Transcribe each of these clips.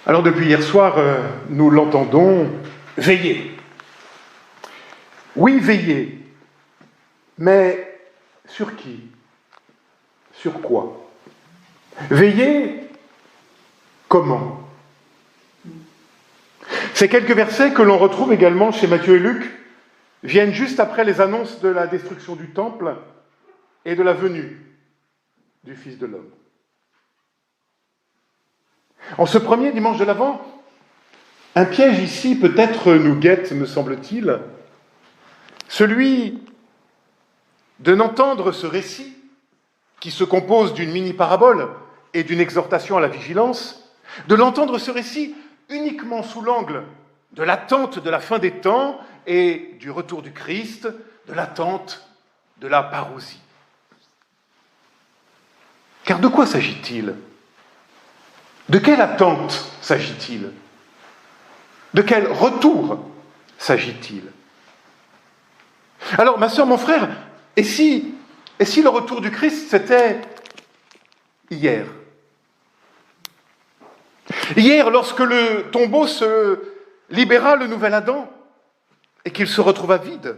Alors depuis hier soir, nous l'entendons, veiller. Oui, veiller. Mais sur qui? Sur quoi? Veiller comment? Ces quelques versets que l'on retrouve également chez Matthieu et Luc viennent juste après les annonces de la destruction du temple et de la venue du Fils de l'homme. En ce premier dimanche de l'Avent, un piège ici peut-être nous guette, me semble-t-il, celui de n'entendre ce récit qui se compose d'une mini-parabole et d'une exhortation à la vigilance, de l'entendre ce récit uniquement sous l'angle de l'attente de la fin des temps et du retour du Christ, de l'attente de la parousie. Car de quoi s'agit-il? De quelle attente s'agit-il? De quel retour s'agit-il? Alors, ma sœur, mon frère, et si le retour du Christ, c'était hier? Hier, lorsque le tombeau se libéra, le nouvel Adam, et qu'il se retrouva vide.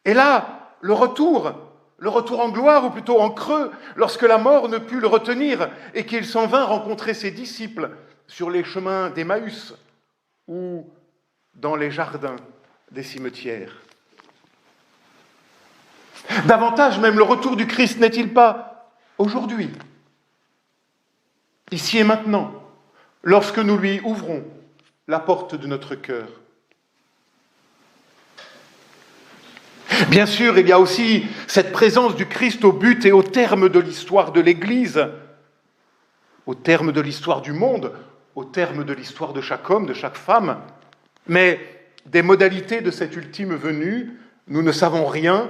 Et là, le retour en gloire, ou plutôt en creux, lorsque la mort ne put le retenir, et qu'il s'en vint rencontrer ses disciples sur les chemins d'Emmaüs, ou dans les jardins des cimetières. Davantage même, le retour du Christ n'est-il pas aujourd'hui, ici et maintenant, lorsque nous lui ouvrons la porte de notre cœur? Bien sûr, il y a aussi cette présence du Christ au but et au terme de l'histoire de l'Église, au terme de l'histoire du monde, au terme de l'histoire de chaque homme, de chaque femme. Mais des modalités de cette ultime venue, nous ne savons rien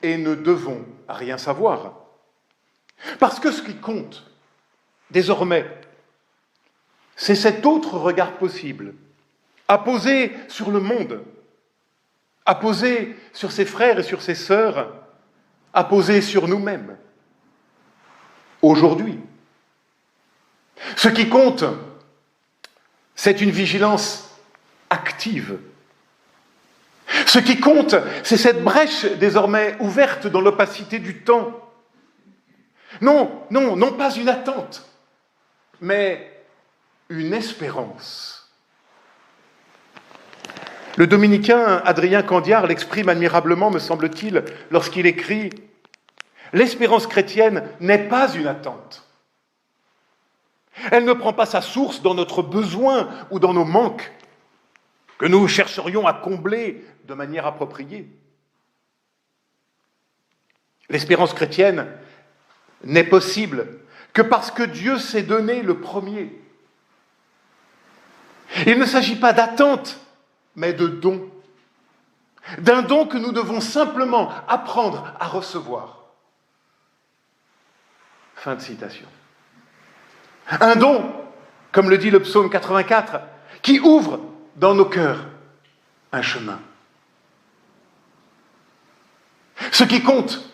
et ne devons rien savoir. Parce que ce qui compte, désormais, c'est cet autre regard possible, à poser sur le monde, à poser sur ses frères et sur ses sœurs, à poser sur nous-mêmes, aujourd'hui. Ce qui compte, c'est une vigilance active. Ce qui compte, c'est cette brèche désormais ouverte dans l'opacité du temps. Non pas une attente, mais une espérance. Le dominicain Adrien Candiar l'exprime admirablement, me semble-t-il, lorsqu'il écrit « L'espérance chrétienne n'est pas une attente. Elle ne prend pas sa source dans notre besoin ou dans nos manques, que nous chercherions à combler de manière appropriée. L'espérance chrétienne n'est possible que parce que Dieu s'est donné le premier. Il ne s'agit pas d'attente, mais de don. D'un don que nous devons simplement apprendre à recevoir. » Fin de citation. Un don, comme le dit le psaume 84, qui ouvre dans nos cœurs un chemin. Ce qui compte,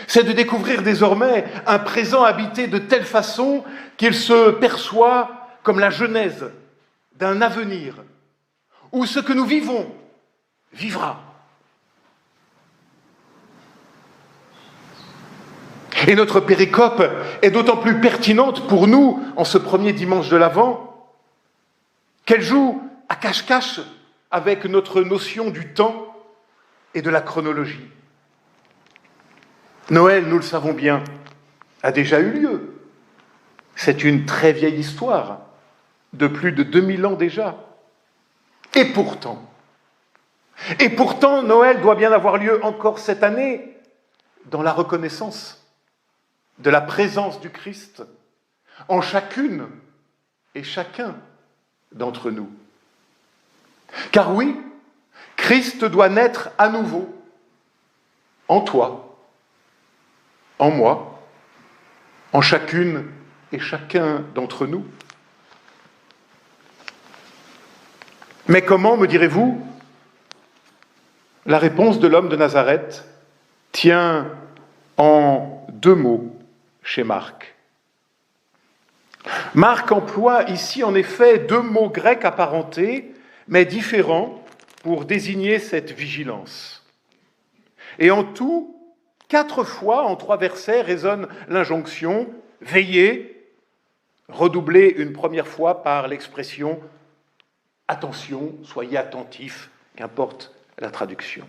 c'est de découvrir désormais un présent habité de telle façon qu'il se perçoit comme la genèse d'un avenir où ce que nous vivons vivra. Et notre péricope est d'autant plus pertinente pour nous en ce premier dimanche de l'Avent qu'elle joue à cache-cache avec notre notion du temps et de la chronologie. Noël, nous le savons bien, a déjà eu lieu. C'est une très vieille histoire, de plus de 2000 ans déjà. Et pourtant, Noël doit bien avoir lieu encore cette année, dans la reconnaissance de la présence du Christ en chacune et chacun d'entre nous. Car oui, Christ doit naître à nouveau en toi, en moi, en chacune et chacun d'entre nous. Mais comment, me direz-vous? La réponse de l'homme de Nazareth tient en deux mots chez Marc. Marc emploie ici en effet deux mots grecs apparentés, mais différents, pour désigner cette vigilance. Et en tout, 4 fois, en 3 versets, résonne l'injonction « veillez », redoublée une première fois par l'expression « attention, soyez attentifs », qu'importe la traduction.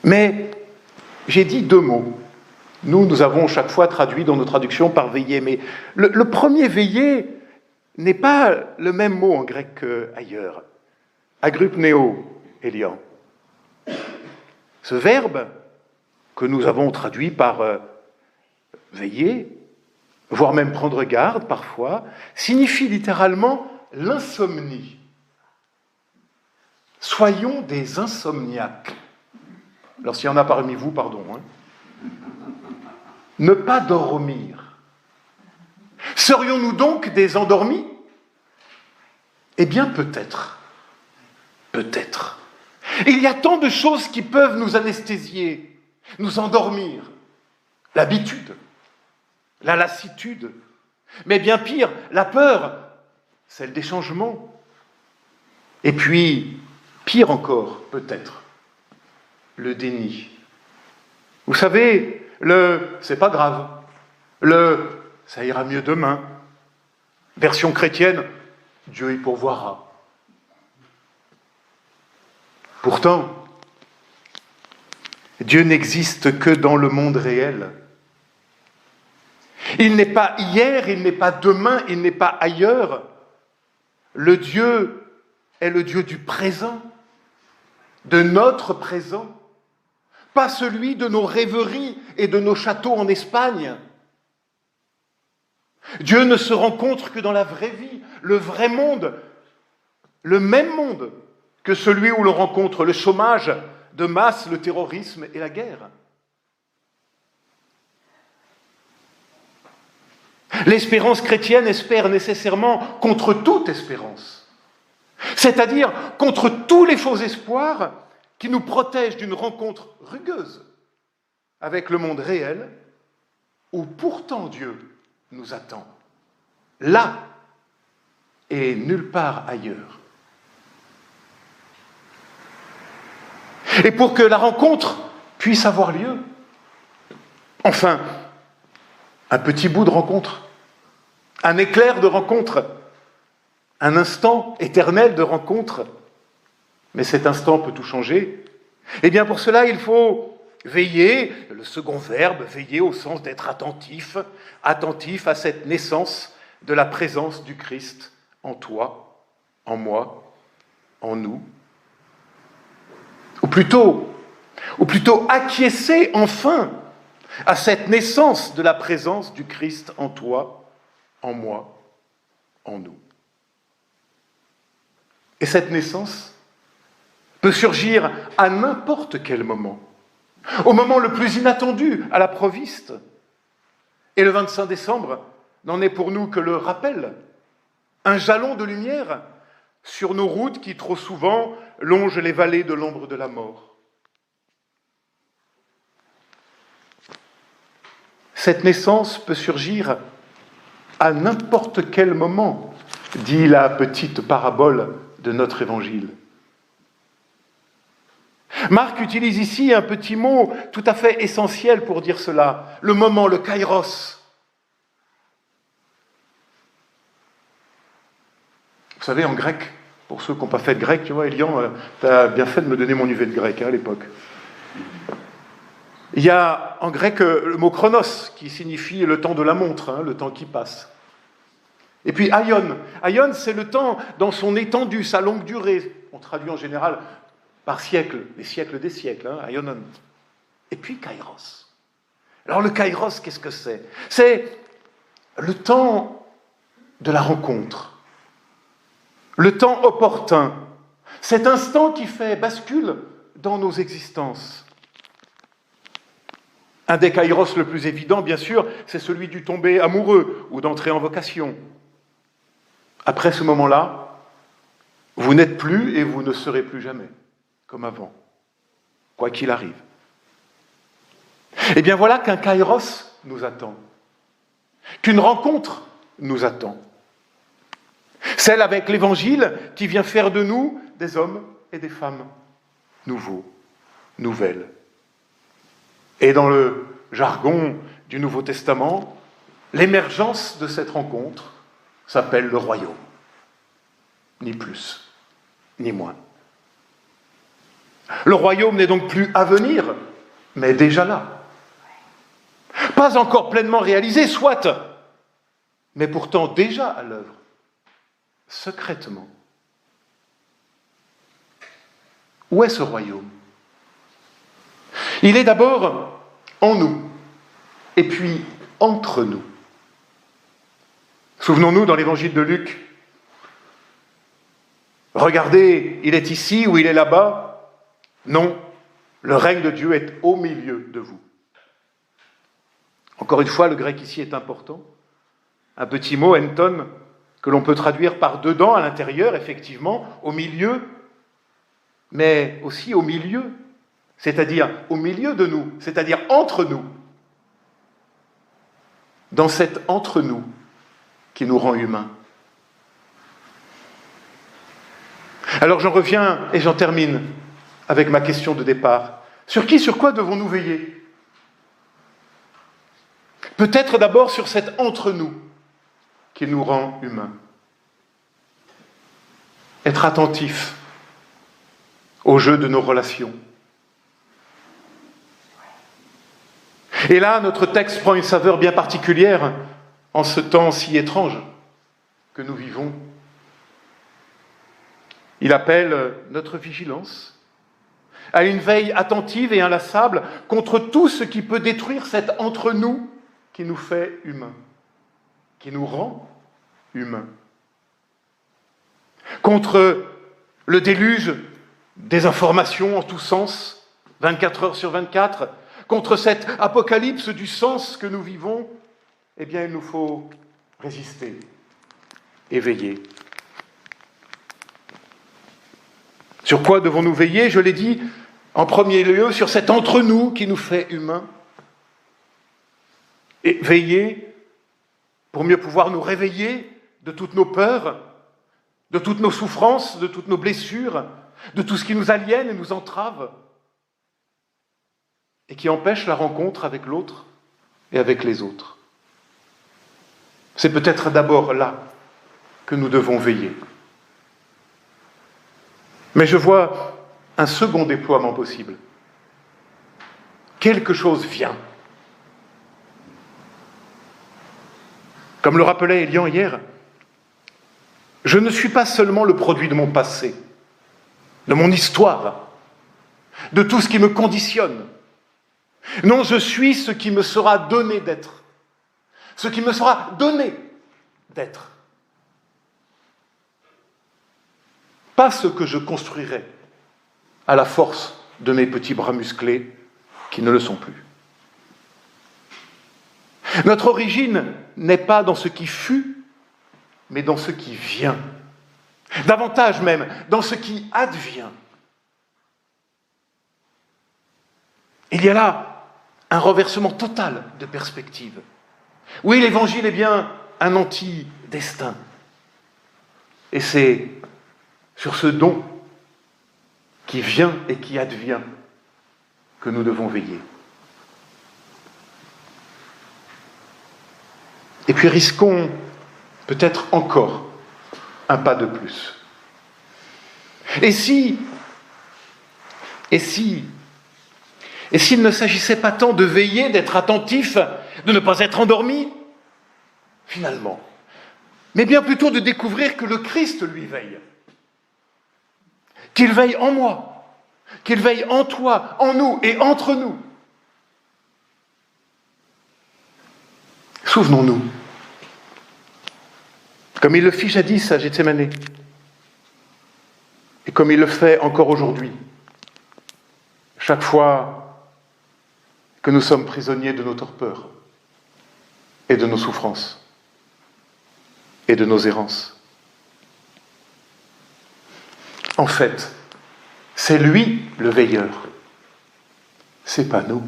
Mais j'ai dit 2 mots. Nous avons chaque fois traduit dans nos traductions par « veiller », mais le premier « veiller » n'est pas le même mot en grec qu'ailleurs. Agrupneo, Elian. Ce verbe, que nous avons traduit par veiller, voire même prendre garde parfois, signifie littéralement l'insomnie. Soyons des insomniaques. Alors s'il y en a parmi vous, pardon. Ne pas dormir. Serions-nous donc des endormis ? Eh bien, peut-être. Peut-être. Il y a tant de choses qui peuvent nous anesthésier, nous endormir. L'habitude, la lassitude, mais bien pire, la peur, celle des changements. Et puis, pire encore, peut-être, le déni. Vous savez, c'est pas grave, ça ira mieux demain. Version chrétienne, Dieu y pourvoira. Pourtant, Dieu n'existe que dans le monde réel. Il n'est pas hier, il n'est pas demain, il n'est pas ailleurs. Le Dieu est le Dieu du présent, de notre présent, pas celui de nos rêveries et de nos châteaux en Espagne. Dieu ne se rencontre que dans la vraie vie, le vrai monde, le même monde que celui où l'on rencontre le chômage de masse, le terrorisme et la guerre. L'espérance chrétienne espère nécessairement contre toute espérance, c'est-à-dire contre tous les faux espoirs qui nous protègent d'une rencontre rugueuse avec le monde réel, où pourtant Dieu nous attend, là et nulle part ailleurs. Et pour que la rencontre puisse avoir lieu, enfin, un petit bout de rencontre, un éclair de rencontre, un instant éternel de rencontre, mais cet instant peut tout changer. Eh bien, pour cela, il faut veiller, le second verbe, veiller au sens d'être attentif, attentif à cette naissance de la présence du Christ en toi, en moi, en nous. Ou plutôt acquiescer enfin à cette naissance de la présence du Christ en toi, en moi, en nous. Et cette naissance peut surgir à n'importe quel moment, au moment le plus inattendu, à l'improviste. Et le 25 décembre n'en est pour nous que le rappel, un jalon de lumière sur nos routes qui trop souvent longent les vallées de l'ombre de la mort. Cette naissance peut surgir à n'importe quel moment, dit la petite parabole de notre évangile. Marc utilise ici un petit mot tout à fait essentiel pour dire cela, le moment, le kairos. Vous savez, en grec, pour ceux qui n'ont pas fait de grec, tu vois, Elian, tu as bien fait de me donner mon UV de grec à l'époque. Il y a en grec le mot chronos, qui signifie le temps de la montre, le temps qui passe. Et puis aion. Aion, c'est le temps dans son étendue, sa longue durée. On traduit en général par siècle, les siècles des siècles, aionon. Et puis kairos. Alors le kairos, qu'est-ce que c'est ? C'est le temps de la rencontre, le temps opportun, cet instant qui fait bascule dans nos existences. Un des kairos le plus évident, bien sûr, c'est celui du tomber amoureux ou d'entrer en vocation. Après ce moment-là, vous n'êtes plus et vous ne serez plus jamais comme avant, quoi qu'il arrive. Eh bien voilà qu'un kairos nous attend. qu'une rencontre nous attend. Celle avec l'Évangile qui vient faire de nous des hommes et des femmes nouveaux, nouvelles. Et dans le jargon du Nouveau Testament, l'émergence de cette rencontre s'appelle le royaume. Ni plus, ni moins. Le royaume n'est donc plus à venir, mais déjà là. Pas encore pleinement réalisé, soit, mais pourtant déjà à l'œuvre, secrètement. Où est ce royaume? Il est d'abord en nous, et puis entre nous. Souvenons-nous dans l'évangile de Luc, regardez, il est ici ou il est là-bas. Non, le règne de Dieu est au milieu de vous. Encore une fois, le grec ici est important. Un petit mot, enton, que l'on peut traduire par dedans, à l'intérieur, effectivement, au milieu, mais aussi au milieu, c'est-à-dire au milieu de nous, c'est-à-dire entre nous. Dans cet entre-nous qui nous rend humains. Alors j'en reviens et j'en termine avec ma question de départ. Sur quoi devons-nous veiller? Peut-être d'abord sur cet entre-nous qui nous rend humains. Être attentif au jeu de nos relations. Et là, notre texte prend une saveur bien particulière en ce temps si étrange que nous vivons. Il appelle notre vigilance à une veille attentive et inlassable contre tout ce qui peut détruire cet entre-nous qui nous fait humains, qui nous rend humains. Contre le déluge des informations en tous sens, 24 heures sur 24, contre cette apocalypse du sens que nous vivons, eh bien, il nous faut résister et veiller. Sur quoi devons-nous veiller? Je l'ai dit, en premier lieu, sur cet entre-nous qui nous fait humains. Et veiller pour mieux pouvoir nous réveiller de toutes nos peurs, de toutes nos souffrances, de toutes nos blessures, de tout ce qui nous aliène et nous entrave, et qui empêche la rencontre avec l'autre et avec les autres. C'est peut-être d'abord là que nous devons veiller. Mais je vois un second déploiement possible. Quelque chose vient. Comme le rappelait Elian hier, je ne suis pas seulement le produit de mon passé, de mon histoire, de tout ce qui me conditionne. Non, je suis ce qui me sera donné d'être. Ce qui me sera donné d'être. Pas ce que je construirai à la force de mes petits bras musclés qui ne le sont plus. Notre origine n'est pas dans ce qui fut, mais dans ce qui vient. Davantage même, dans ce qui advient. Il y a là un renversement total de perspective. Oui, l'Évangile est bien un anti-destin. Et c'est sur ce don qui vient et qui advient que nous devons veiller. Et puis risquons peut-être encore un pas de plus. Et s'il ne s'agissait pas tant de veiller, d'être attentif, de ne pas être endormi, finalement, mais bien plutôt de découvrir que le Christ, lui, veille. Qu'il veille en moi, qu'il veille en toi, en nous et entre nous. Souvenons-nous, comme il le fit jadis à Gethsémani, et comme il le fait encore aujourd'hui, chaque fois que nous sommes prisonniers de nos torpeurs et de nos souffrances et de nos errances. En fait, c'est lui le veilleur, c'est pas nous.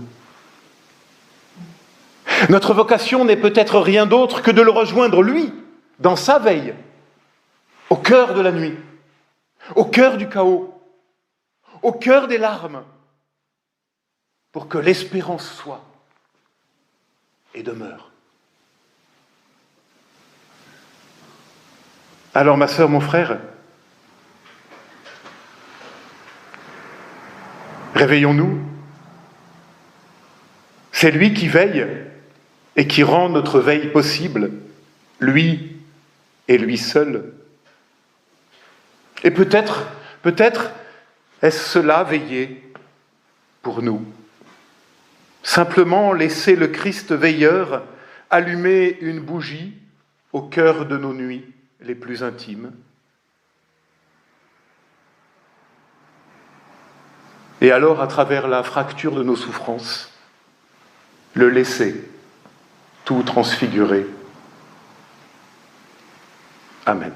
Notre vocation n'est peut-être rien d'autre que de le rejoindre, lui, dans sa veille, au cœur de la nuit, au cœur du chaos, au cœur des larmes, pour que l'espérance soit et demeure. Alors, ma sœur, mon frère, réveillons-nous. C'est lui qui veille et qui rend notre veille possible, lui et lui seul. Et peut-être est-ce cela veiller pour nous. Simplement laisser le Christ veilleur allumer une bougie au cœur de nos nuits les plus intimes. Et alors, à travers la fracture de nos souffrances, le laisser tout transfigurer. Amen.